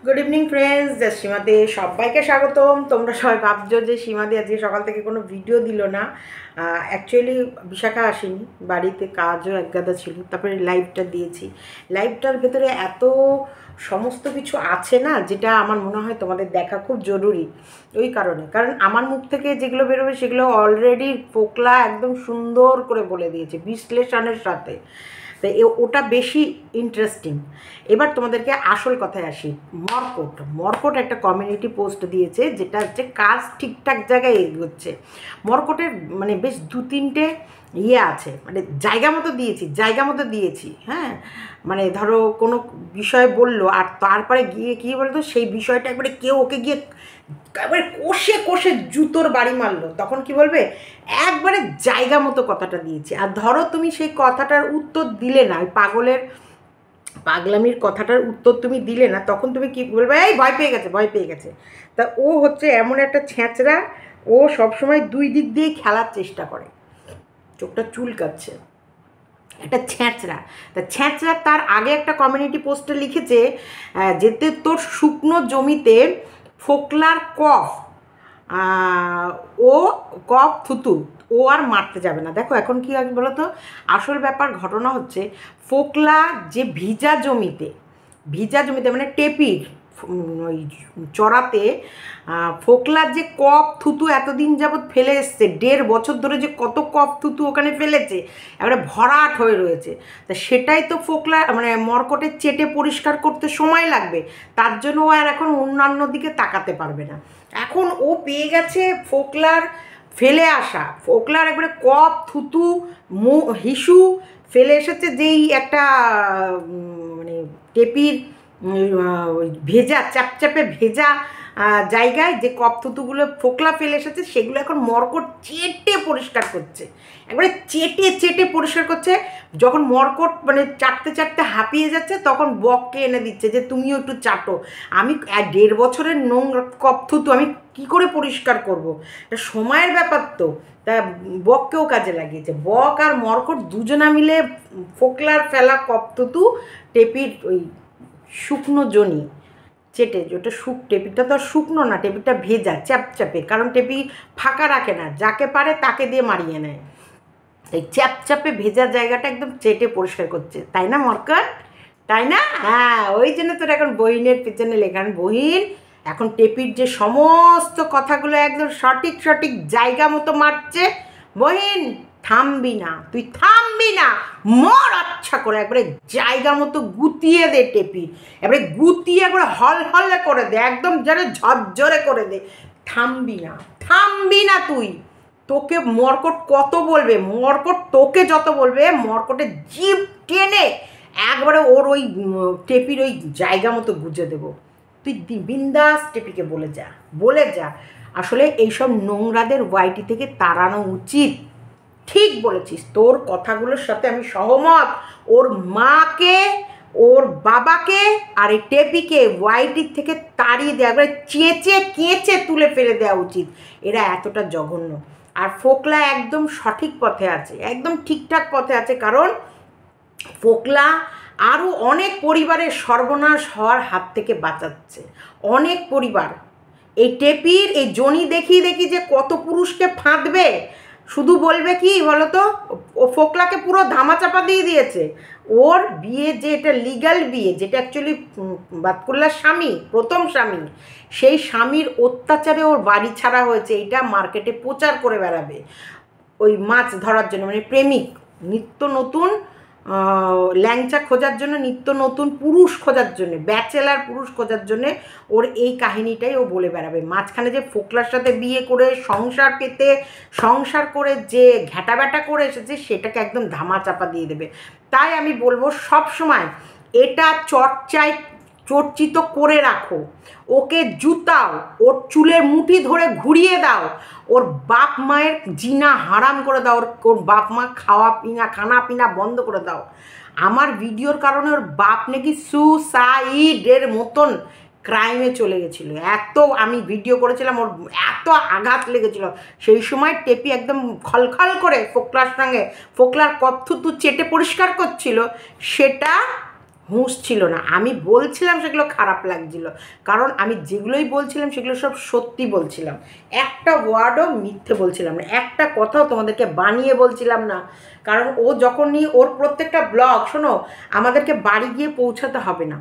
Good evening friends, just সীমাতে সবাইকে স্বাগতম। তোমরা সবাই ভাবছো যে সীমাদি আজকে সকাল থেকে কোনো ভিডিও দিল না। অ্যাকচুয়ালি বিশাখা আসেনি, বাড়িতে কাজও একগাদা ছিল, তারপরে লাইভটা দিয়েছি। লাইভটার ভেতরে এত সমস্ত কিছু আছে না, যেটা আমার মনে হয় তোমাদের দেখা খুব জরুরি। ওই কারণ আমার মুখ থেকে যেগুলো বেরোবে সেগুলো অলরেডি পোকলা একদম সুন্দর করে বলে দিয়েছে বিশ্লেষণের সাথে। তো ওটা বেশি ইন্টারেস্টিং। এবার তোমাদেরকে আসল কথায় আসি। মর্কট একটা কমিউনিটি পোস্ট দিয়েছে, যেটা হচ্ছে কাজ ঠিকঠাক জায়গায় এগোচ্ছে। মর্কটের মানে বেশ দু তিনটে আছে, মানে জায়গা মতো দিয়েছি। হ্যাঁ, মানে ধরো কোনো বিষয় বললো, আর তারপরে গিয়ে কী বলতো, সেই বিষয়টা একবারে কেউ ওকে গিয়ে একবারে কষে কষে জুতোর বাড়ি মারলো, তখন কি বলবে? একবারে জায়গা মতো কথাটা দিয়েছি। আর ধরো তুমি সেই কথাটার উত্তর দিলে না, ওই পাগলামির কথাটার উত্তর তুমি দিলে না, তখন তুমি কি বলবে? এই ভয় পেয়ে গেছে। তা ও হচ্ছে এমন একটা ছ্যাঁচড়া, ও সবসময় দুই দিক দিয়ে খেলার চেষ্টা করে। চোখটা চুলকাচ্ছে, একটা ছ্যাঁচড়া। তা ছ্যাঁচড়া তার আগে একটা কমিউনিটি পোস্টে লিখেছে, যেতে তোর শুকনো জমিতে ফোকলার ও থুতু, ও আর মারতে যাবে না। দেখো এখন কী হয় বলো তো, আসল ব্যাপার ঘটনা হচ্ছে ফোকলা যে ভিজা জমিতে মানে টেপির ওই চড়াতে ফোকলার যে থুতু এতদিন যাবৎ ফেলে এসছে, 1.5 বছর ধরে যে কত থুতু ওখানে ফেলেছে, এবারে ভরাট হয়ে রয়েছে। তা সেটাই তো ফোকলা মানে মর্কটের চেটে পরিষ্কার করতে সময় লাগবে, তার জন্য ও আর এখন অন্যান্য দিকে তাকাতে পারবে না। এখন ও পেয়ে গেছে ফোকলার ফেলে আসা, ফোকলার একবারে থুতু হিসু ফেলে এসেছে, যেই একটা মানে টেপির ভেজা চ্যাপচ্যাপে ভেজা জায়গায় যে থুতুগুলো ফোকলা ফেলে এসেছে, সেগুলো এখন মর্কট চেটে পরিষ্কার করছে, একবারে চেটে পরিষ্কার করছে। যখন মর্কট মানে চাটতে হাঁপিয়ে যাচ্ছে, তখন বককে এনে দিচ্ছে যে তুমিও একটু চাটো। আমি 1.5 বছরের নোংরা থুতু আমি কী করে পরিষ্কার করবো? এটা সময়ের ব্যাপার তো। তা বককেও কাজে লাগিয়েছে। বক আর মর্কট দুজনা মিলে ফোকলার ফেলা থুতু টেপির ওই শুকনো জনি চেটে, ওটা টেপিটা তো আর শুকনো না, টেপিটা ভেজা চ্যাপচ্যাপে, কারণ টেপি ফাঁকা রাখে না, যাকে পারে তাকে দিয়ে মারিয়ে নেয়। এই চ্যাপচ্যাপে ভেজা জায়গাটা একদম চেটে পরিষ্কার করছে, তাই না মর্কট? তাই না? হ্যাঁ, ওই জন্য তোর এখন বহিনের পেছনে লেখান। বহিন এখন টেপির যে সমস্ত কথাগুলো একদম সঠিক জায়গা মতো মারছে। বহিন তুই থামবি না, মর আচ্ছা করে, একবারে জায়গা মতো গুতিয়ে দে টেপি, এবারে গুতিয়ে একবারে হল করে দে, একদম যেন ঝরঝরে করে দে। থামবি না তুই। তোকে মর্কট কত বলবে, মর্কট তোকে যত বলবে, মর্কটের জিভ টেনে একবারে ওর ওই টেপির ওই জায়গা মতো গুজে দেবো। তুই বিন্দাস টেপিকে বলে যা। আসলে এইসব নোংরাদের ওয়াইটি থেকে তাড়ানো উচিত। ঠিক বলেছিস, তোর কথাগুলোর সাথে আমি সহমত। ওর মাকে, ওর বাবাকে আর এই টেপিকে ওয়াইটির থেকে তাড়িয়ে দেওয়া, একবারে কেঁচে তুলে ফেলে দেওয়া উচিত। এরা এতটা জঘন্য। আর ফোকলা একদম সঠিক পথে আছে, একদম ঠিকঠাক পথে আছে, কারণ ফোকলা আরও অনেক পরিবারের সর্বনাশ হওয়ার হাত থেকে বাঁচাচ্ছে। অনেক পরিবার এই টেপির এই জনি দেখি যে কত পুরুষকে ফাঁদবে, শুধু বলবে কি বলতো, ও ফোকলাকে পুরো ধামাচাপা দিয়ে দিয়েছে। ওর বিয়ে, যে এটা লিগ্যাল বিয়ে, যেটা অ্যাকচুয়ালি বাতকুল্লার স্বামী, প্রথম স্বামী, সেই স্বামীর অত্যাচারে ওর বাড়ি ছাড়া হয়েছে। এটা মার্কেটে প্রচার করে বেড়াবে ওই মাছ ধরার জন্য, মানে প্রেমিক, নিত্য নতুন ল্যাংচা খোঁজার জন্য, নিত্য নতুন পুরুষ খোঁজার জন্য, ব্যাচেলার পুরুষ খোঁজার জন্যে ওর এই কাহিনীটাই ও বলে বেড়াবে। মাঝখানে যে ফোকলার সাথে বিয়ে করে সংসার করে যে ঘ্যাটাব্যাটা করে এসেছে, সেটাকে একদম ধামাচাপা দিয়ে দেবে। তাই আমি বলবো, সব সময় এটা চর্চিত করে রাখো, ওকে জুতাও, ওর চুলের মুঠি ধরে ঘুরিয়ে দাও, ওর বাপ মায়ের জিনা হারাম করে দাও, ওর বাপ মা খানা পিনা বন্ধ করে দাও। আমার ভিডিওর কারণে ওর বাপ নাকি সুসাইডের মতন ক্রাইমে চলে গেছিলো। এত আমি ভিডিও করেছিলাম, ওর এত আঘাত লেগেছিল। সেই সময় টেপি একদম খলখল করে ফোকলার সঙ্গে ফোকলার থুতু চেটে পরিষ্কার করছিল, সেটা হুঁশ ছিল না। আমি বলছিলাম সেগুলো খারাপ লাগছিল, কারণ আমি যেগুলোই বলছিলাম সেগুলো সব সত্যি বলছিলাম, একটা ওয়ার্ডও মিথ্যে বলছিলাম না, একটা কথাও তোমাদেরকে বানিয়ে বলছিলাম না। কারণ ও যখনই ওর প্রত্যেকটা ব্লগ, শোনো, আমাদেরকে বাড়ি গিয়ে পৌঁছাতে হবে না,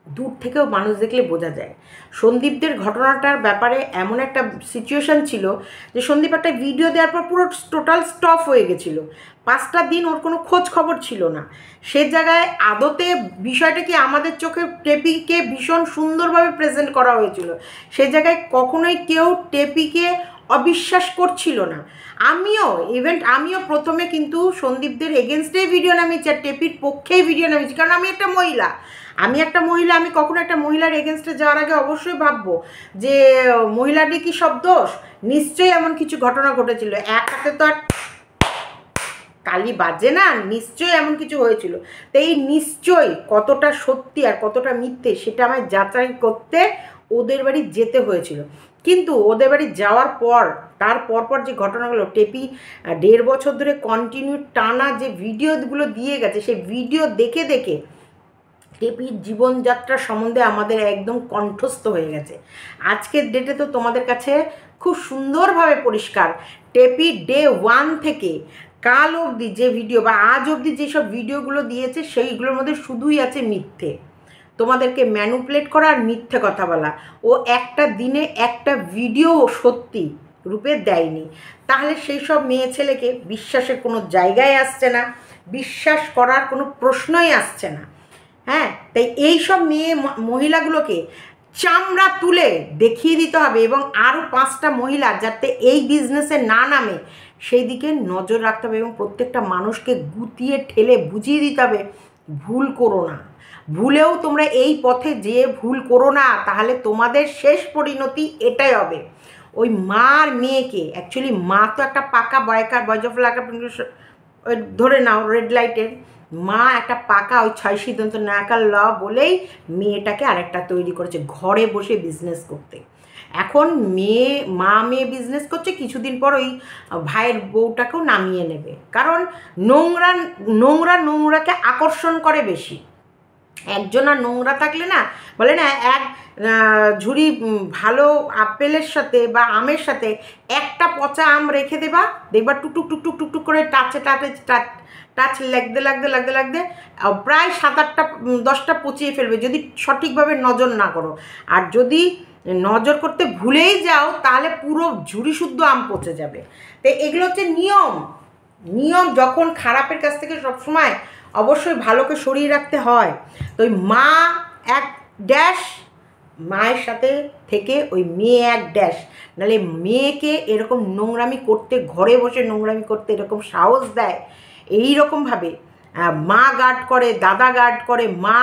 দূর থেকেও মানুষ দেখলে বোঝা যায়। সন্দীপদের ঘটনাটার ব্যাপারে এমন একটা সিচুয়েশান ছিল যে সন্দীপ একটা ভিডিও দেওয়ার পর পুরো টোটাল স্টপ হয়ে গেছিলো, 5টা দিন ওর কোনো খোঁজ খবর ছিল না। সে জায়গায় আদতে বিষয়টা কি আমাদের চোখে টেপিকে ভীষণ সুন্দরভাবে প্রেজেন্ট করা হয়েছিল, সে জায়গায় কখনোই কেউ টেপিকে অবিশ্বাস করছিল না। আমিও প্রথমে কিন্তু সন্দীপদের এগেনস্টেই ভিডিও নামিয়েছি, আর টেপির পক্ষেই ভিডিও নামিয়েছি, কারণ আমি একটা মহিলা, আমি কখনো একটা মহিলার এগেনস্টে যাওয়ার আগে অবশ্যই ভাববো যে মহিলাটি কি সব দোষ, নিশ্চয়ই এমন কিছু ঘটনা ঘটেছিল, এক হাতে তো আর তালি বাজে না, নিশ্চয়ই এমন কিছু হয়েছিল। তো এই নিশ্চয়ই কতটা সত্যি আর কতটা মিথ্যে সেটা আমায় যাচাই করতে ওদের বাড়ি যেতে হয়েছিল। কিন্তু ওদের বাড়ি যাওয়ার পর তার পরপর যে ঘটনাগুলো, টেপি 1.5 বছর ধরে কন্টিনিউ টানা যে ভিডিওগুলো দিয়ে গেছে, সেই ভিডিও দেখে দেখে টেপির জীবনযাত্রা সম্বন্ধে আমাদের একদম কণ্ঠস্থ হয়ে গেছে। আজকের ডেটে তো তোমাদের কাছে খুব সুন্দরভাবে পরিষ্কার, টেপি ডে 1 থেকে কাল অবধি যে ভিডিও বা আজ অবধি যেসব ভিডিওগুলো দিয়েছে সেইগুলোর মধ্যে শুধুই আছে মিথ্যে, তোমাদেরকে ম্যানুপুলেট করা আর মিথ্যে কথা বলা। ও একটা দিনে একটা ভিডিও সত্যি রূপে দেয়নি, তাহলে সেই সব মেয়ে ছেলেকে বিশ্বাসের কোনো জায়গায় আসছে না, বিশ্বাস করার কোনো প্রশ্নই আসছে না। হ্যাঁ, তাই এই সব মেয়ে মহিলাগুলোকে চামড়া তুলে দেখিয়ে দিতে হবে, এবং আরও 5টা মহিলা যাতে এই বিজনেসে না নামে সেই দিকে নজর রাখতে হবে, এবং প্রত্যেকটা মানুষকে গুতিয়ে ঠেলে বুঝিয়ে দিতে হবে ভুল করো না, ভুলেও তোমরা এই পথে যেয়ে ভুল করো না, তাহলে তোমাদের শেষ পরিণতি এটাই হবে। ওই মার মেয়েকে, অ্যাকচুয়ালি মা তো একটা পাকা বয়জ অফ লাইফ ধরে নাও রেড লাইটের মা, একটা পাকা ওই 6 সিদ্ধান্ত নায়িকার ল বলেই মেয়েটাকে আরেকটা তৈরি করেছে ঘরে বসে বিজনেস করতে। এখন মা মেয়ে বিজনেস করছে, কিছুদিন পর ওই ভাইয়ের বউটাকেও নামিয়ে নেবে, কারণ নোংরাকে আকর্ষণ করে বেশি। একজন আর নোংরা থাকলে না, বলে না, এক ঝুড়ি ভালো আপেলের সাথে বা আমের সাথে একটা পচা আম রেখে দেখবা টুকটুক টুকটুক টুকটুক করে টাচ লাগতে প্রায় 7-8টা 10টা পচিয়ে ফেলবে, যদি সঠিকভাবে নজর না করো। আর যদি নজর করতে ভুলেই যাও তাহলে পুরো ঝুড়ি শুদ্ধ আম পচে যাবে। তো এগুলো হচ্ছে নিয়ম। যখন খারাপের কাছ থেকে সবসময় অবশ্যই ভালোকে সরিয়ে রাখতে হয়। তো ওই মা এক ড্যাশ, মায়ের সাথে থেকে ওই মেয়ে এক ড্যাশ, নাহলে মেয়েকে এরকম নোংরামি করতে, ঘরে বসে নোংরামি করতে এরকম সাহস দেয়। এই রকমভাবে মা গার্ড করে, দাদা গার্ড করে, মা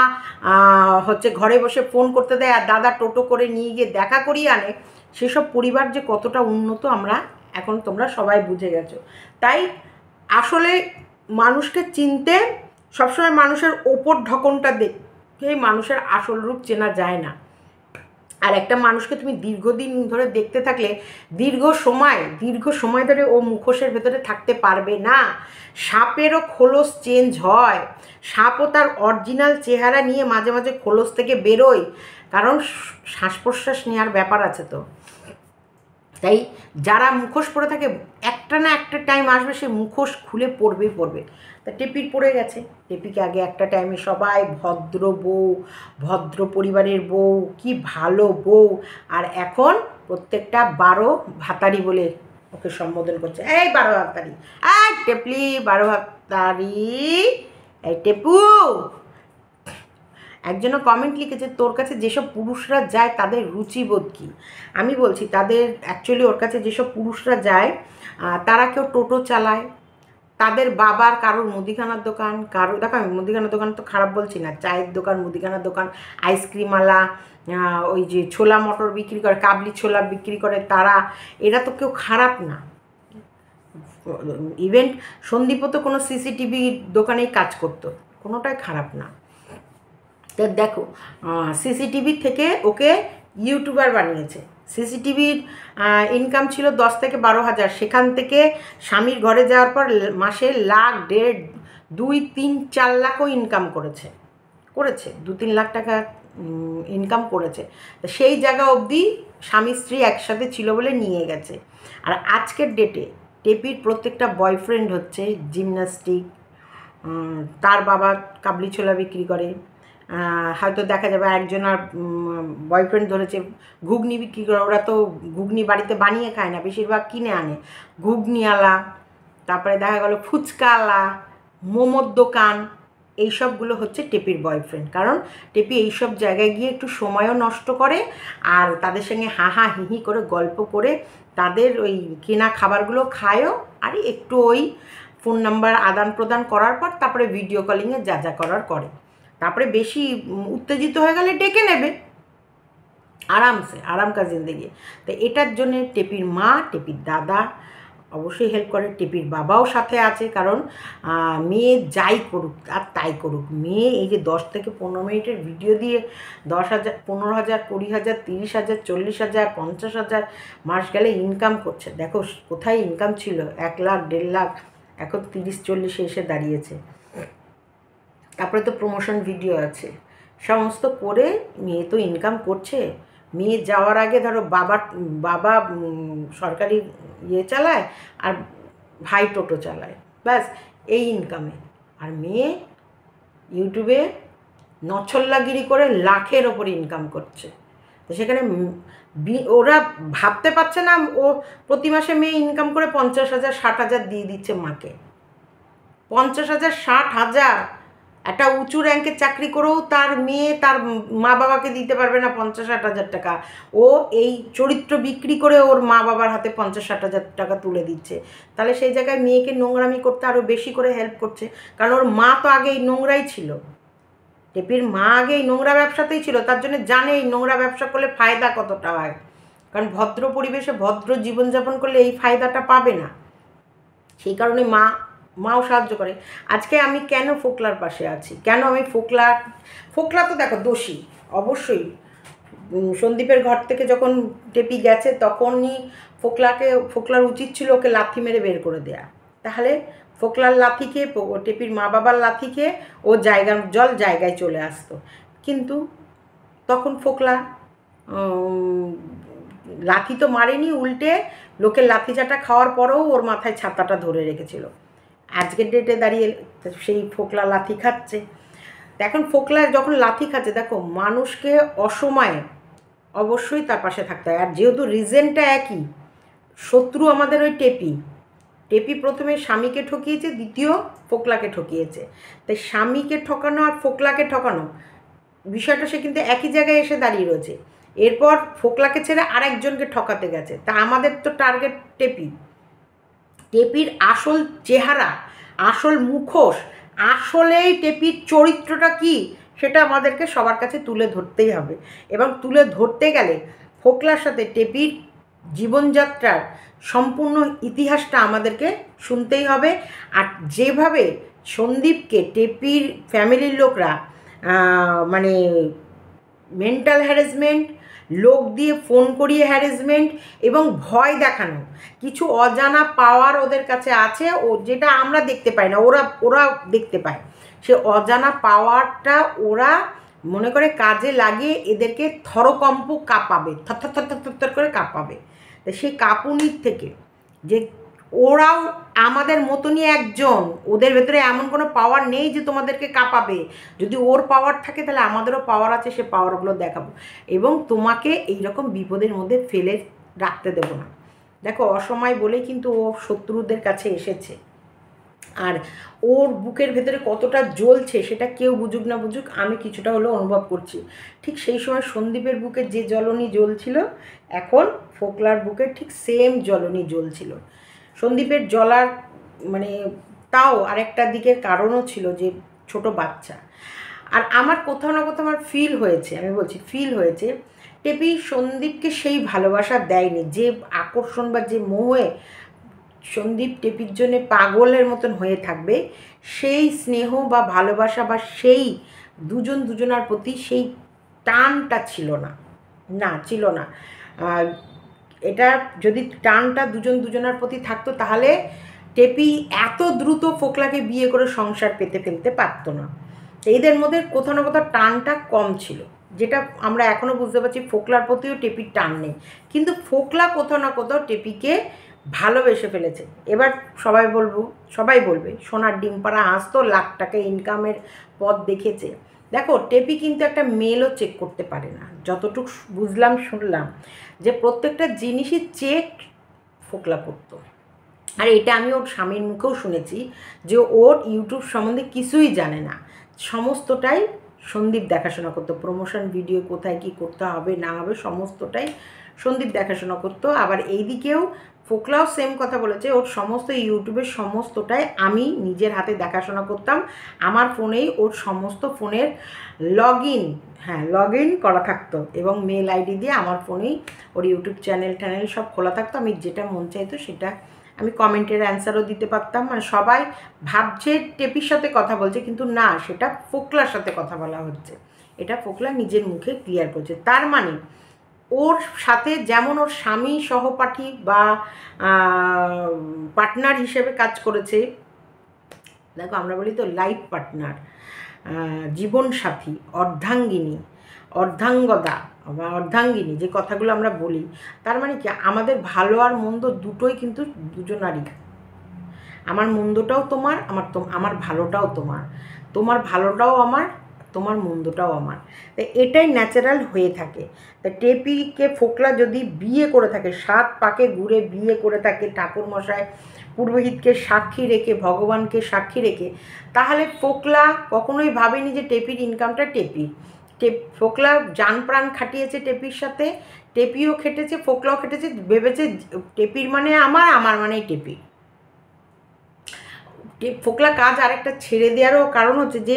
হচ্ছে ঘরে বসে ফোন করতে দেয়, আর দাদা টোটো করে নিয়ে গিয়ে দেখা করিয়ে আনে। সেসব পরিবার যে কতটা উন্নত আমরা এখন তোমরা সবাই বুঝে গেছো। তাই আসলে মানুষকে চিনতে সবসময় মানুষের ওপর ঢকনটা দেখে মানুষের আসল রূপ চেনা যায় না। আর একটা মানুষকে তুমি দীর্ঘদিন ধরে দেখতে থাকলে দীর্ঘ সময় ধরে ও মুখোশের ভেতরে থাকতে পারবে না। সাপেরও খোলস চেঞ্জ হয়, সাপও তার অরিজিনাল চেহারা নিয়ে মাঝে মাঝে খোলস থেকে বেরোয়, কারণ শ্বাস প্রশ্বাস নেওয়ার ব্যাপার আছে। তো তাই যারা মুখোশ পরে থাকে, একটা না একটা টাইম আসবে সে মুখোশ খুলে পড়বে। তা টেপির পড়ে গেছে। টেপিকে আগে একটা টাইমে সবাই ভদ্র বউ, ভদ্র পরিবারের বউ, কি ভালো বউ, আর এখন প্রত্যেকটা 12 ভাতারি বলে ওকে সম্বোধন করছে। এই 12 ভাতারি, এই টেপলি 12 ভাতারি, এই টেপু। একজনও কমেন্ট লিখেছে, তোর কাছে যেসব পুরুষরা যায় তাদের রুচিবোধ কী? আমি বলছি, তাদের অ্যাকচুয়ালি ওর কাছে যেসব পুরুষরা যায় তারা কেউ টোটো চালায়, তাদের বাবার কারোর মুদিখানার দোকান, দেখো আমি মুদিখানার দোকান তো খারাপ বলছি না, চায়ের দোকান, মুদিখানার দোকান, আইসক্রিমওয়ালা, ওই যে ছোলা মটর বিক্রি করে, কাবলি ছোলা বিক্রি করে, এরা তো কেউ খারাপ না। ইভেন সন্দীপও তো কোনো সিসিটিভি দোকানেই কাজ করতো, কোনোটাই খারাপ না। তো দেখো, সিসিটিভি থেকে ওকে ইউটিউবার বানিয়েছে। সিসিটিভির ইনকাম ছিল 10 থেকে 12 হাজার, সেখান থেকে স্বামীর ঘরে যাওয়ার পর মাসে 1,00,000, 1.5, 2, 3, 4 লাখও ইনকাম করেছে। করেছে, 2-3 লাখ টাকা ইনকাম করেছে। তো সেই জায়গা অবধি স্বামী স্ত্রী একসাথে ছিল বলে নিয়ে গেছে। আর আজকের ডেটে টেপির প্রত্যেকটা বয়ফ্রেন্ড হচ্ছে জিমন্যাস্টিক, তার বাবা কাবলি ছোলা বিক্রি করে, হয়তো দেখা যাবে একজন আর বয়ফ্রেন্ড ধরেছে ঘুগনি বিক্রি করে। ওরা তো ঘুগনি বাড়িতে বানিয়ে খায় না, বেশিরভাগ কিনে আনে। ঘুগনিওয়ালা, তারপরে দেখা গেল ফুচকাওয়ালা, মোমোর দোকান, এইসবগুলো হচ্ছে টেপির বয়ফ্রেন্ড। কারণ টেপি এইসব জায়গায় গিয়ে একটু সময়ও নষ্ট করে, আর তাদের সঙ্গে হাহা হিহি করে গল্প করে তাদের ওই কেনা খাবারগুলো খায়ও, আর একটু ওই ফোন নাম্বার আদান প্রদান করার পর তারপরে ভিডিও কলিংয়ে যা যা করার করে। তারপরে বেশি উত্তেজিত হয়ে গেলে ডেকে নেবে আরামসে, আরাম কা জিন্দেগি। তো এটার জন্যে টেপির মা, টেপির দাদা অবশ্যই হেল্প করে, টেপির বাবাও সাথে আছে। কারণ মেয়ে যাই করুক আর তাই করুক, মেয়ে এই যে 10 থেকে 15 মিনিটের ভিডিও দিয়ে 10,000, 15,000, 20,000, 30,000, 40,000, 50,000 মাস গেলে ইনকাম করছে। দেখো কোথায় ইনকাম ছিল 1 লাখ, 1.5 লাখ, এখন 30-40 এসে দাঁড়িয়েছে। তারপরে তো প্রমোশন ভিডিও আছে, সমস্ত করে মেয়ে তো ইনকাম করছে। মেয়ে যাওয়ার আগে ধরো বাবা সরকারি ইয়ে চালায় আর ভাই টোটো চালায়, ব্যাস এই ইনকামে। আর মেয়ে ইউটিউবে নছল্লাগিরি করে লাখের ওপরে ইনকাম করছে। তো সেখানে ওরা ভাবতে পারছে না ও প্রতি মাসে মেয়ে ইনকাম করে 50,000, 60,000 দিয়ে দিচ্ছে মাকে। 50,000, 60,000। একটা উঁচু র্যাঙ্কে চাকরি করেও তার মেয়ে তার মা বাবাকে দিতে পারবে না 50-60,000 টাকা। ও এই চরিত্র বিক্রি করে ওর মা বাবার হাতে 50-60,000 টাকা তুলে দিচ্ছে। তাহলে সেই জায়গায় মেয়েকে নোংরামি করতে আরও বেশি করে হেল্প করছে। কারণ ওর মা তো আগে এই নোংরাই ছিল, টেপির মা আগে এই নোংরা ব্যবসাতেই ছিল, তার জন্য জানে এই নোংরা ব্যবসা করলে ফায়দা কতটা হয়। কারণ ভদ্র পরিবেশে ভদ্র জীবনযাপন করলে এই ফায়দাটা পাবে না, সেই কারণে মাও সাহায্য করে। আজকে আমি কেন ফোকলার পাশে আছি, কেন আমি ফোকলা তো দেখো দোষী অবশ্যই। সন্দীপের ঘর থেকে যখন টেপি গেছে তখনই ফোকলার উচিত ছিল ওকে লাথি মেরে বের করে দেয়া। তাহলে ফোকলার লাথিকে, টেপির মা বাবার লাথিকে ও জায়গায় চলে আসতো। কিন্তু তখন ফোকলা লাথি তো মারেনি, উল্টে লোকের লাথি চাটা খাওয়ার পরেও ওর মাথায় ছাতাটা ধরে রেখেছিল। আজকের ডেটে দাঁড়িয়ে সেই ফোকলা লাথি খাচ্ছে। এখন ফোকলা যখন লাথি খাচ্ছে, দেখো মানুষকে অসময়ে অবশ্যই তার পাশে থাকতে হয়। আর যেহেতু রিজনটা একই, শত্রু আমাদের ওই টেপি প্রথমে স্বামীকে ঠকিয়েছে, দ্বিতীয় ফোকলাকে ঠকিয়েছে। তাই স্বামীকে ঠকানো আর ফোকলাকে ঠকানো বিষয়টা সে কিন্তু একই জায়গায় এসে দাঁড়িয়ে রয়েছে। এরপর ফোকলাকে ছেড়ে আরেকজনকে ঠকাতে গেছে। তা আমাদের তো টার্গেট টেপির আসল চেহারা, আসল মুখোশ, আসলেই টেপির চরিত্রটা কি সেটা আমাদেরকে সবার কাছে তুলে ধরতেই হবে। এবং তুলে ধরতে গেলে ফোকলার সাথে টেপির জীবনযাত্রার সম্পূর্ণ ইতিহাসটা আমাদেরকে শুনতেই হবে। আর যেভাবে সন্দীপকে টেপির ফ্যামিলির লোকরা মানে মেন্টাল হ্যারাসমেন্ট, লোক দিয়ে ফোন করিয়ে হ্যারাসমেন্ট এবং ভয় দেখানো, কিছু অজানা পাওয়ার ওদের কাছে আছে, ও যেটা আমরা দেখতে পাই না, ওরা দেখতে পায়। সে অজানা পাওয়ারটা ওরা মনে করে কাজে লাগিয়ে এদেরকে থরকম্প কাঁপাবে, থর করে কাঁপাবে। তো সেই কাঁপুনির থেকে যে ওরাও আমাদের মতনই একজন, ওদের ভেতরে এমন কোনো পাওয়ার নেই যে তোমাদেরকে কাঁপাবে। যদি ওর পাওয়ার থাকে তাহলে আমাদেরও পাওয়ার আছে, সে পাওয়ারগুলো দেখাবো এবং তোমাকে এইরকম বিপদের মধ্যে ফেলে রাখতে দেবো না। দেখো অসময় বলেই কিন্তু ও শত্রুদের কাছে এসেছে, আর ওর বুকের ভেতরে কতটা জ্বলছে সেটা কেউ বুঝুক না বুঝুক, আমি কিছুটা হলেও অনুভব করছি। ঠিক সেই সময় সন্দীপের বুকে যে জ্বলনি জ্বলছিল, এখন ফোকলার বুকে ঠিক সেম জ্বলনি জ্বলছিল। সন্দীপের জ্বলার মানে তাও আরেকটা দিকের কারণও ছিল যে ছোট বাচ্চা। আর আমার কোথাও না কোথাও আমার ফিল হয়েছে, আমি বলছি ফিল হয়েছে, টেপি সন্দীপকে সেই ভালোবাসা দেয়নি, যে আকর্ষণ বা যে মোহে সন্দীপ টেপির জন্যে পাগলের মতন হয়ে থাকবে, সেই স্নেহ বা ভালোবাসা বা সেই দুজনার প্রতি সেই টানটা ছিল না। এটা যদি টানটা দুজনার প্রতি থাকতো তাহলে টেপি এত দ্রুত ফোকলাকে বিয়ে করে সংসার পেতে ফেলতে পারতো না। এদের মধ্যে কোথাও না কোথাও টানটা কম ছিল, যেটা আমরা এখনও বুঝতে পারছি ফোকলার প্রতিও টেপির টান নেই, কিন্তু ফোকলা কোথাও না কোথাও টেপিকে ভালোবেসে ফেলেছে। এবার সবাই বলবে সোনার ডিম পাড়া হাঁস তো লাখ টাকা ইনকামের পথ দেখেছে। দেখো টেপি কিন্তু একটা মেলও চেক করতে পারে না, যতটুকু বুঝলাম শুনলাম যে প্রত্যেকটা জিনিসই চেক ফোকলা করতো। আর এটা আমি ওর স্বামীর মুখেও শুনেছি যে ওর ইউটিউব সম্বন্ধে কিছুই জানে না, সমস্তটাই সন্দীপ দেখাশোনা করতো। প্রমোশন ভিডিও কোথায় কী করতে হবে না হবে সমস্তটাই সন্দীপ দেখাশোনা করতো। আবার এই দিকেও ফোকলাও সেম কথা বলেছে, ওর সমস্ত ইউটিউবের সমস্তটাই আমি নিজের হাতে দেখাশোনা করতাম, আমার ফোনেই ওর সমস্ত ফোনের লগ ইন করা থাকতো এবং মেল আইডি দিয়ে আমার ফোনেই ওর ইউটিউব চ্যানেল সব খোলা থাকতো। আমি যেটা মন চাইতো সেটা আমি কমেন্টের অ্যান্সারও দিতে পারতাম। মানে সবাই ভাবছে টেপির সাথে কথা বলছে, কিন্তু না, সেটা ফোকলার সাথে কথা বলা হচ্ছে। এটা ফোকলা নিজের মুখে ক্লিয়ার করছে। তার মানে ওর সাথে যেমন ওর স্বামী সহপাঠী বা পার্টনার হিসেবে কাজ করেছে, দেখো আমরা বলি তো লাইফ পার্টনার, জীবনসাথী, অর্ধাঙ্গিনী, অর্ধাঙ্গদা বা অর্ধাঙ্গিনী, যে কথাগুলো আমরা বলি, তার মানে কি আমাদের ভালো আর মন্দ দুটোই কিন্তু দুজনারই। আমার মন্দটাও তোমার, আমার ভালোটাও তোমার, তোমার ভালোটাও আমার, তোমার মন্দটাও আমার। তাই এটাই ন্যাচারাল হয়ে থাকে। তা টেপিকে ফোকলা যদি বিয়ে করে থাকে, 7 পাকে ঘুরে বিয়ে করে থাকে ঠাকুরমশাই পুরোহিতকে সাক্ষী রেখে, ভগবানকে সাক্ষী রেখে, তাহলে ফোকলা কখনোই ভাবেনি যে টেপির ইনকামটা ফোকলা জান প্রাণ খাটিয়েছে টেপির সাথে, টেপিও খেটেছে, ফোকলাও খেটেছে, ভেবেছে টেপির মানে আমার মানেই টেপি। ফোকলা কাজ আরেকটা ছেড়ে দেওয়ারও কারণ হচ্ছে যে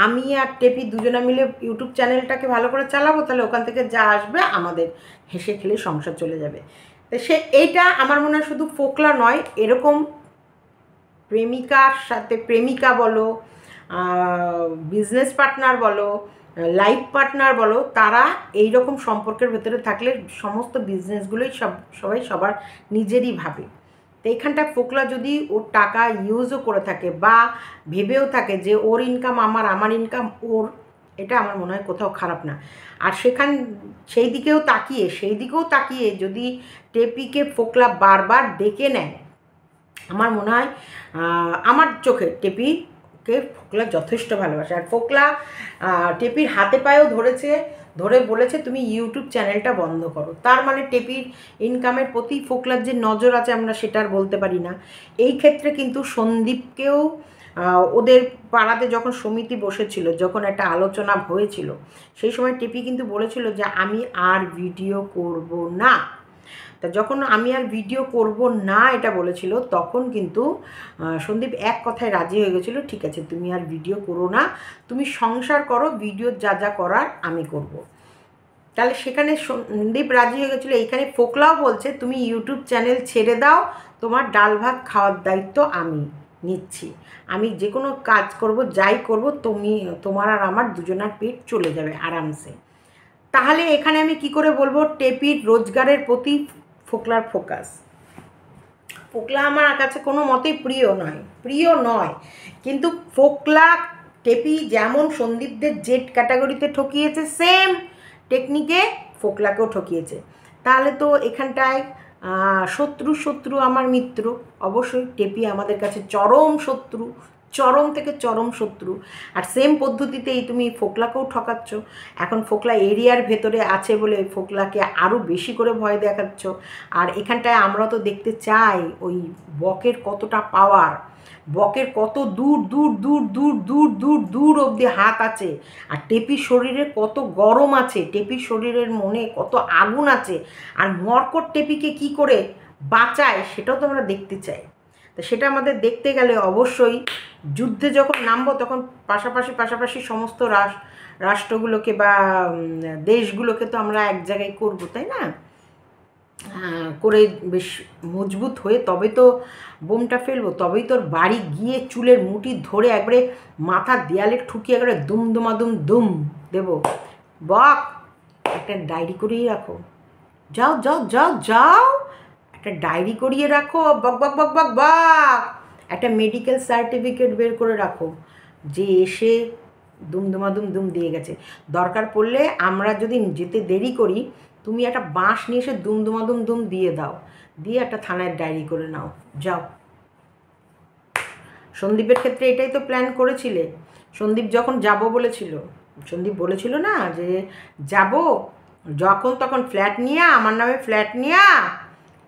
আমি আর টেপি দুজনে মিলে ইউটিউব চ্যানেলটাকে ভালো করে চালাবো, তাহলে ওখান থেকে যা আসবে আমাদের হেসে খেলে সংসার চলে যাবে। তো এইটা আমার মনে হয় শুধু ফোকলা নয়, এরকম প্রেমিকা বলো, বিজনেস পার্টনার বলো, লাইফ পার্টনার বলো, তারা এই রকম সম্পর্কের ভেতরে থাকলে সমস্ত বিজনেসগুলোই সবাই সবার নিজেরই ভাবে। তো এইখানটা ফোকলা যদি ওর টাকা ইউজও করে থাকে বা ভেবেও থাকে যে ওর ইনকাম আমার ইনকাম ওর, এটা আমার মনে হয় কোথাও খারাপ না। আর সেই দিকেও তাকিয়ে যদি টেপিকে ফোকলা বারবার ডেকে নেয়, আমার মনে হয় আমার চোখে টেপিকে ফোকলা যথেষ্ট ভালোবাসে। আর ফোকলা টেপির হাতে পায়েও ধরে বলেছে তুমি ইউটিউব চ্যানেলটা বন্ধ করো। তার মানে টেপির ইনকামের প্রতি ফোকলার যে নজর আছে আমরা সেটা আর বলতে পারি না। এই ক্ষেত্রে কিন্তু সন্দীপকেও ওদের পাড়াতে যখন সমিতি বসেছিল, যখন একটা আলোচনা হয়েছিল, সেই সময় টেপি কিন্তু বলেছিল যে আমি আর ভিডিও করব না। তা যখন আমি আর ভিডিও করব না এটা বলেছিল, তখন কিন্তু সন্দীপ এক কথায় রাজি হয়ে গেছিলো, ঠিক আছে তুমি আর ভিডিও করো না, তুমি সংসার করো, ভিডিও যা করার আমি করব। তাহলে সেখানে সন্দীপ রাজি হয়ে গেছিলো। এইখানে ফোকলাও বলছে তুমি ইউটিউব চ্যানেল ছেড়ে দাও, তোমার ডাল ভাত খাওয়ার দায়িত্ব আমি নিচ্ছি, আমি যে কোনো কাজ করব, যাই করব, তোমার আর আমার দুজনার পেট চলে যাবে আরামসে। তাহলে এখানে আমি কি করে বলবো টেপির রোজগারের প্রতি ফোকলার ফোকাস? ফোকলা আমার কাছে কোনো মতেই প্রিয় নয়, কিন্তু ফোকলা টেপি যেমন সন্দীপদের জেড ক্যাটাগরিতে ঠকিয়েছে, সেম টেকনিকে ফোকলাকেও ঠকিয়েছে। তাহলে তো এখানটায় শত্রু আমার মিত্র, অবশ্যই টেপি আমাদের কাছে চরম থেকে চরম শত্রু। আর সেম পদ্ধতিতেই তুমি ফোকলাকেও ঠকাচ্ছ। এখন ফোকলা এরিয়ার ভেতরে আছে বলে ফোকলাকে আরও বেশি করে ভয় দেখাচ্ছ। আর এখানটায় আমরা তো দেখতে চাই ওই বকের কতটা পাওয়ার, বকের কত দূর অবধি হাত আছে, আর টেপির শরীরে কত গরম আছে, টেপির শরীরের মনে কত আগুন আছে, আর মর্কট টেপিকে কি করে বাঁচায় সেটাও তো আমরা দেখতে চাই। তো সেটা আমাদের দেখতে গেলে অবশ্যই যুদ্ধে যখন নামবো তখন পাশাপাশি সমস্ত রাষ্ট্রগুলোকে বা দেশগুলোকে তো আমরা এক জায়গায় করবো, তাই না? করে বেশ মজবুত হয়ে তবে তো বোমটা ফেলবো, তবেই তোর বাড়ি গিয়ে চুলের মুঠি ধরে একবারে মাথার দেয়ালে ঠুকিয়ে একবারে দুম দেবো। বক একটা ডায়েরি করিয়ে রাখো, যাও একটা ডায়েরি করিয়ে রাখো, বক একটা মেডিকেল সার্টিফিকেট বের করে রাখো, যে এসে দুম দুম দিয়ে গেছে। দরকার পড়লে আমরা যদি যেতে দেরি করি, তুমি একটা বাঁশ নিয়ে এসে দুম দিয়ে দাও, দিয়ে একটা থানায় ডায়েরি করে নাও, যাও। সন্দীপের ক্ষেত্রে এটাই তো প্ল্যান করেছিলে। সন্দীপ যখন যাব বলেছিল, সন্দীপ বলেছিল না যে যাব, যখন তখন ফ্ল্যাট নিয়ে, আমার নামে ফ্ল্যাট নিয়ে,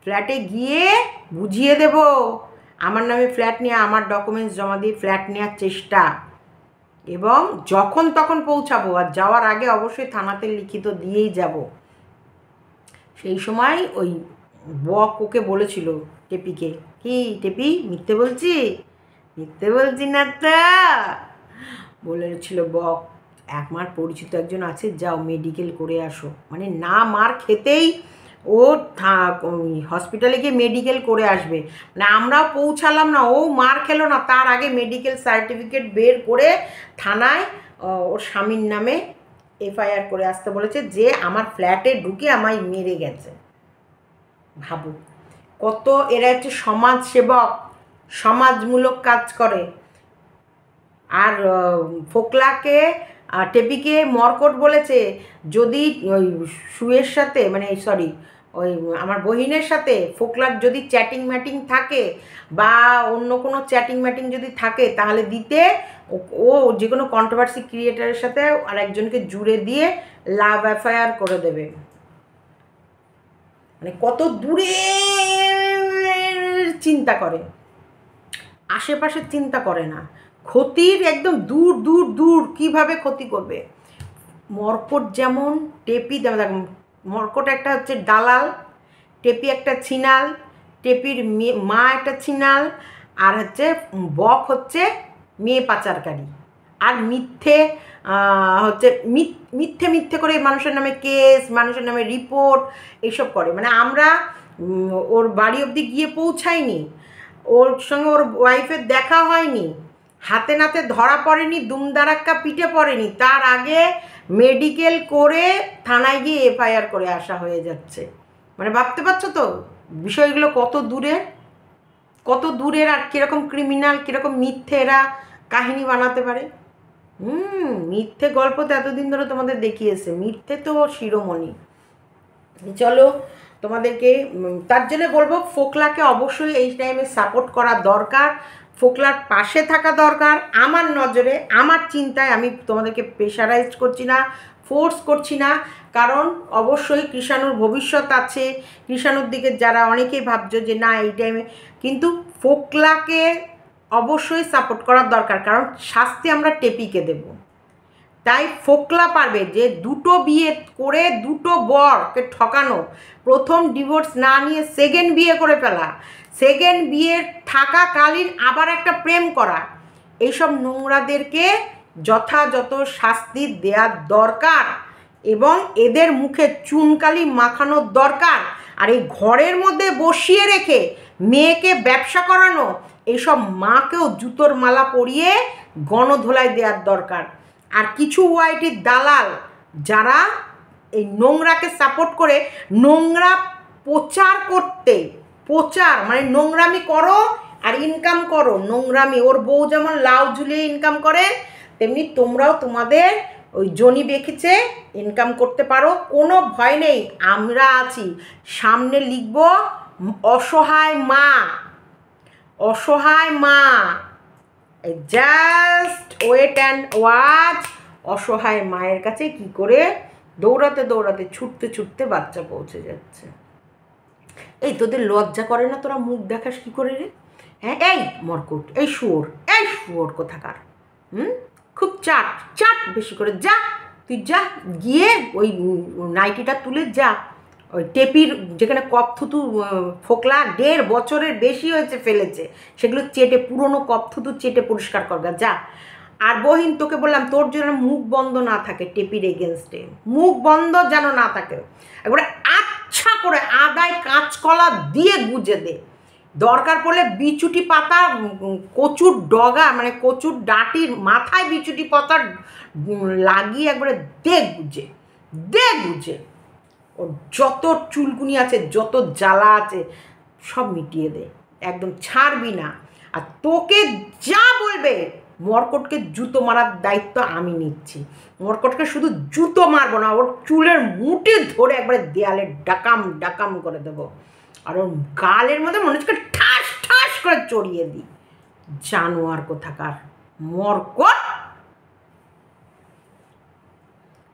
ফ্ল্যাটে গিয়ে বুঝিয়ে দেব, আমার নামে ফ্ল্যাট নিয়ে আমার ডকুমেন্টস জমা দিয়ে ফ্ল্যাট নেওয়ার চেষ্টা, এবং যখন তখন পৌঁছাবো, আর যাওয়ার আগে অবশ্যই থানাতে লিখিত দিয়েই যাব। সেই সময় ওই বক ওকে বলেছিল, টেপিকে, কি টেপি মিথ্যে বলছি? মিথ্যে বলছি না তো, বলেছিল বক, আমার পরিচিত একজন আছে, যাও মেডিকেল করে আসো। মানে না মার খেতেই ও হসপিটালে গিয়ে মেডিকেল করে আসবে। মানে আমরাও পৌঁছালাম না, ও মার খেলো না, তার আগে মেডিকেল সার্টিফিকেট বের করে থানায় ওর স্বামীর নামে এফআইআর করে আসতে বলেছে যে আমার ফ্ল্যাটে ঢুকে আমায় মেরে গেছে। ভাবো কত এরা হচ্ছে সমাজসেবক, সমাজমূলক কাজ করে। আর ফোকলাকে, টেপিকে মর্কট বলেছে, যদি ওই শুয়ের সাথে, মানে সরি, ওই আমার বহিনের সাথে ফোকলার যদি চ্যাটিং ম্যাটিং থাকে বা অন্য কোনো চ্যাটিং ম্যাটিং যদি থাকে, তাহলে দিতে ও যে কোনো কন্ট্রোভার্সি ক্রিয়েটারের সাথে আর একজনকে জুড়ে দিয়ে লাভ এফআইআর করে দেবে। মানে কত দূরে চিন্তা করে, আশেপাশের চিন্তা করে না, ক্ষতির একদম দূর দূর দূর কীভাবে ক্ষতি করবে। মর্কট যেমন, টেপি দেখো, মর্কট একটা হচ্ছে দালাল, টেপি একটা ছিনাল, টেপির মা একটা ছিনাল, আর হচ্ছে বক হচ্ছে মেয়ে পাচারকারী, আর মিথ্যে হচ্ছে মিথ্যে মিথ্যে করে মানুষের নামে কেস, মানুষের নামে রিপোর্ট এইসব করে। মানে আমরা ওর বাড়ি অবধি গিয়ে পৌঁছাইনি, ওর সঙ্গে ওর ওয়াইফের দেখা হয়নি, হাতে নাতে ধরা পড়েনি, দুমদারাক্কা পিঠে পড়েনি, তার আগে মেডিকেল করে থানায় গিয়ে এফআইআর করে আসা হয়ে যাচ্ছে। মানে ভাবতে পারছো তো বিষয়গুলো কত দূরের, কত দূরের, আর কীরকম ক্রিমিনাল, কীরকম মিথ্যে এরা কাহিনী বানাতে পারে। মিথ্যে গল্প তো এতদিন ধরে তোমাদের দেখিয়েছে, মিথ্যে তো শিরোমণি। চলো তোমাদেরকে তার জন্য বলবো, ফোকলাকে অবশ্যই এই টাইমে সাপোর্ট করা দরকার, ফোকলার পাশে থাকা দরকার। আমার নজরে, আমার চিন্তায়, আমি তোমাদেরকে প্রেশারাইজ করছি না, ফোর্স করছি না, কারণ অবশ্যই কৃষাণুর ভবিষ্যৎ আছে। কৃষাণুর দিকে যারা অনেকেই ভাবছো যে না এই টাইমে, কিন্তু ফোকলাকে অবশ্যই সাপোর্ট করার দরকার, কারণ শাস্তি আমরা টেপিকে দেব। তাই ফোকলা পারবে যে দুটো বিয়ে করে দুটো বরকে ঠকানো, প্রথম ডিভোর্স না নিয়ে সেকেন্ড বিয়ে করে ফেলা, সেকেন্ড বিয়ে থাকাকালীন আবার একটা প্রেম করা, এইসব নোংরাদেরকে যথাযথ শাস্তি দেওয়ার দরকার, এবং এদের মুখে চুনকালি মাখানোর দরকার। আর এই ঘরের মধ্যে বসিয়ে রেখে মেয়েকে ব্যবসা করানো, এইসব মাকেও জুতোর মালা পরিয়ে গণধোলাই দেওয়ার দরকার। আর কিছু ওয়াইটির দালাল যারা এই নোংরাকে সাপোর্ট করে, নোংরা প্রচার করতে, প্রচার মানে নোংরামি করো আর ইনকাম করো, নোংরামি। ওর বউ যেমন লাউ ঝুলিয়ে ইনকাম করে, তেমনি তোমরাও তোমাদের ওই জনি বেঁকেছে ইনকাম করতে পারো, কোনো ভয় নেই, আমরা আছি। সামনে লিখব অসহায় মা, অসহায় মা, জাস্ট ওয়েট অ্যান্ড ওয়াচ। অসহায় মায়ের কাছে কি করে দৌড়াতে দৌড়াতে, ছুটতে ছুটতে বাচ্চা পৌঁছে যাচ্ছে। এই তোদের লজ্জা করে না? তোরা মুখ দেখাস কি করে রে? হ্যাঁ, এই মরকুট, এই শুয়োর কোথাকার, খুব চাট চাট বেশি করে, যা তুই যা গিয়ে ওই নাইটিটা তুলে যা, ওই টেপির যেখানে কপ থুতু ফোকলা 1.5 বছরের বেশি হয়েছে ফেলেছে, সেগুলো চেটে, পুরনো কপ থুতু চেটে পরিষ্কার করবে, যা। আর বহিন তোকে বললাম, তোর জন্য মুখ বন্ধ না থাকে টেপির এগেনস্টে, মুখ বন্ধ যেন না থাকে, একবারে আচ্ছা করে আদায় কাঁচকলা দিয়ে গুজে দে, দরকার পড়লে বিচুটি পাতা, কচুর ডগা মানে কচুর ডাঁটির মাথায় বিচুটি পাতা লাগিয়ে একবারে দে গুজে, ওর যত চুলকুনি আছে, যত জ্বালা আছে সব মিটিয়ে দে, একদম ছাড়বি না। আর তোকে যা বলবে মর্কটকে জুতো মারার দায়িত্ব আমি নিচ্ছি। মর্কটকে শুধু জুতো মারবো না, ওর চুলের মুঠি ধরে একবারে দেয়ালে ডাকাম ডাকাম করে দেবো, আর ওর গালের মধ্যে মনে হচ্ছে ঠাস ঠাস করে চড়িয়ে দিই। জানোয়ার কোথাকার মর্কট,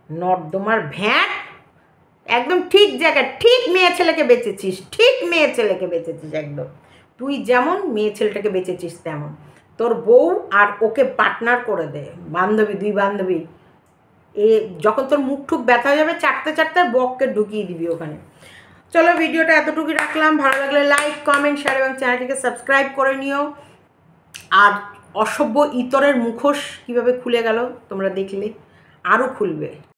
নর্দমার ভ্যাট, একদম ঠিক জায়গায় ঠিক মেয়ে ছেলেকে বেঁচেছিস, ঠিক মেয়ে ছেলেকে বেঁচেছিস একদম। তুই যেমন মেয়ে ছেলেটাকে বেঁচেছিস তেমন। তোর বউ আর ওকে পার্টনার করে দে, বান্ধবী, দুই বান্ধবী। যখন তোর মুখ ঠুক ব্যথা হয়ে যাবে চাটতে চাটতে বককে ঢুকিয়ে দিবি ওখানে। চলো ভিডিওটা এতটুকুই রাখলাম। ভালো লাগলে লাইক, কমেন্ট, শেয়ার এবং চ্যানেলটিকে সাবস্ক্রাইব করে নিও। আর অসভ্য ইতরের মুখোশ কীভাবে খুলে গেল তোমরা দেখলে, আরও খুলবে।